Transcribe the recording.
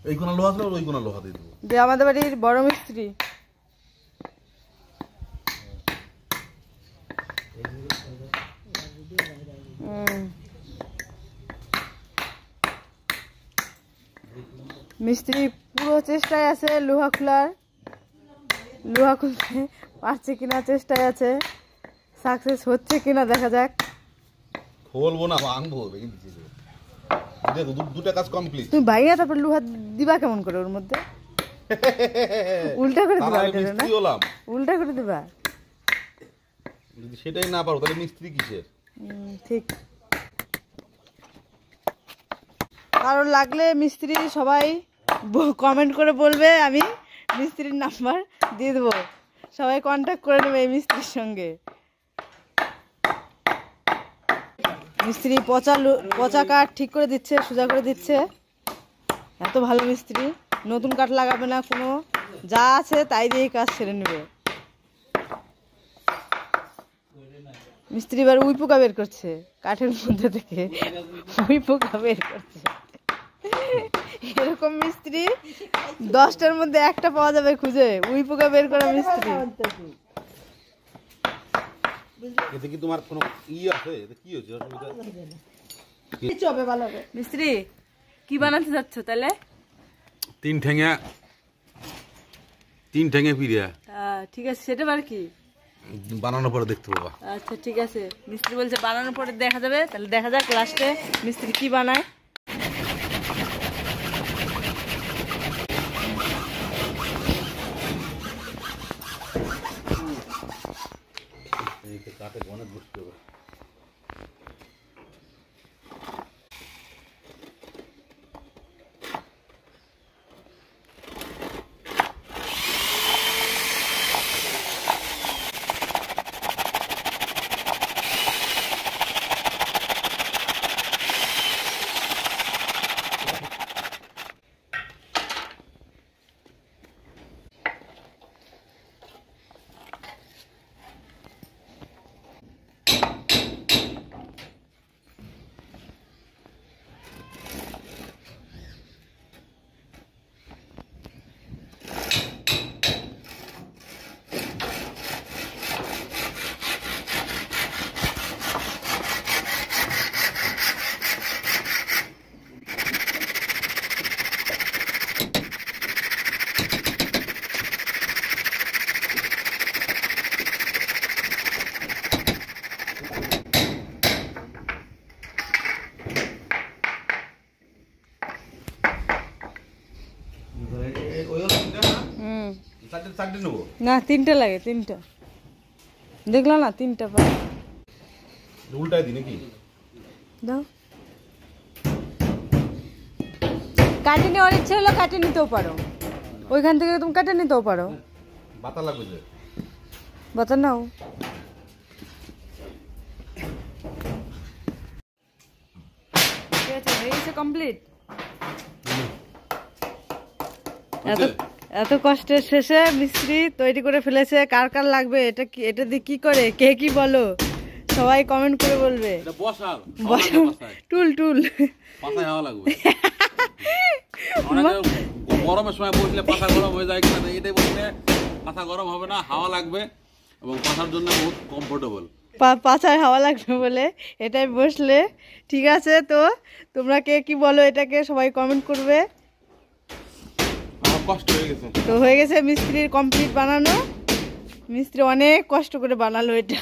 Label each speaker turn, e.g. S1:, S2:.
S1: এই কোনা লোহা ছিল ওই কোনা লোহা দিয়ে দেবো।
S2: যে আমাদের বাড়ির বড় মিস্ত্রি। মিস্ত্রি পুরো চেষ্টায় আছে লোহা খোলার, লোহা খুলতে পারছে কিনা চেষ্টায় আছে, সাকসেস হচ্ছে কিনা দেখা যাক।
S1: খুলবো না, ভাঙবো। দুটা কাজ কমপ্লিট।
S2: তুমি ভাইয়া তারপর লোহা দিবা কেমন করে ওর মধ্যে? উল্টা করে দিবা না? উল্টা করে দিবা।
S1: যদি সেটাই না পারো তাহলে মিস্ত্রি কিসের?
S2: ঠিক। কারণ লাগলে মিস্ত্রি সবাই কমেন্ট করে বলবে, আমি মিস্ত্রির নাম্বার দিয়ে দেবো, সবাই কন্ট্যাক্ট করে নেবে এই মিস্ত্রির সঙ্গে। মিস্ত্রি পচা কাঠ ঠিক করে দিচ্ছে, সোজা করে দিচ্ছে। এত ভালো মিস্ত্রি, নতুন কাঠ লাগাবে না, কোনো যা আছে তাই দিয়েই কাজ সেরে নেবে। মিস্ত্রি এবার উই পোকা বের করছে কাঠের মধ্যে থেকে, উই পোকা বের করছে। এরকম মিস্ত্রি 10টার মধ্যে একটা পাওয়া যাবে খুঁজে, উই পোকা বের করা মিস্ত্রি।
S1: এতে কি তোমার কোনো আছে? এটা কি হচ্ছে?
S2: কিছু হবে ভালো হবে। মিস্ত্রি কি বানাতে যাচ্ছ তাহলে?
S1: তিন ঠ্যাঙে পিরিয়া।
S2: ঠিক আছে, সেটা আর কি
S1: বানানোর পরে দেখতে পাবা।
S2: আচ্ছা ঠিক আছে, মিস্ত্রি বলছে বানানোর পরে দেখা যাবে, তাহলে দেখা যাক লাস্টে মিস্ত্রি কি বানায়।
S1: কাঠে অনেক বুঝতে হবে।
S2: না 3টা লাগে, 3টা দেখলা না, 3টা পাই।
S1: উল্টাই দি নাকি?
S2: দাও, কাটে নেওয়ার ইচ্ছে হলো কাটে নিতেও পারো, ওইখান থেকে তুমি কাটে নিতেও পারো।
S1: বাতা লাগবে যে
S2: বাতা নাও। ঠিক আছে, হয়ে গেছে কমপ্লিট। এত কষ্টের শেষে মিস্ত্রি তৈরি করে ফেলেছে। কার কার লাগবে এটা, কি এটা দিয়ে কি করে, কে কি বলো, সবাই কমেন্ট করে বলবে। টুল টুল
S1: পাতায় হাওয়া লাগবে। গরমের সময় বসলে পাতা গরম হয়ে যায় কিনা, এটাই বললে পাতা গরম হবে না, হাওয়া লাগবে এবং পাতার জন্য বহুত কমফোর্টেবল।
S2: পাছায় হাওয়া লাগবে বলে এটাই বসলে। ঠিক আছে, তো তোমরা কে কি বলো এটাকে সবাই কমেন্ট করবে।
S1: কষ্ট হয়ে গেছে,
S2: তো হয়ে গেছে মিস্ত্রির কমপ্লিট বানানো। মিস্ত্রি অনেক কষ্ট করে বানালো এটা।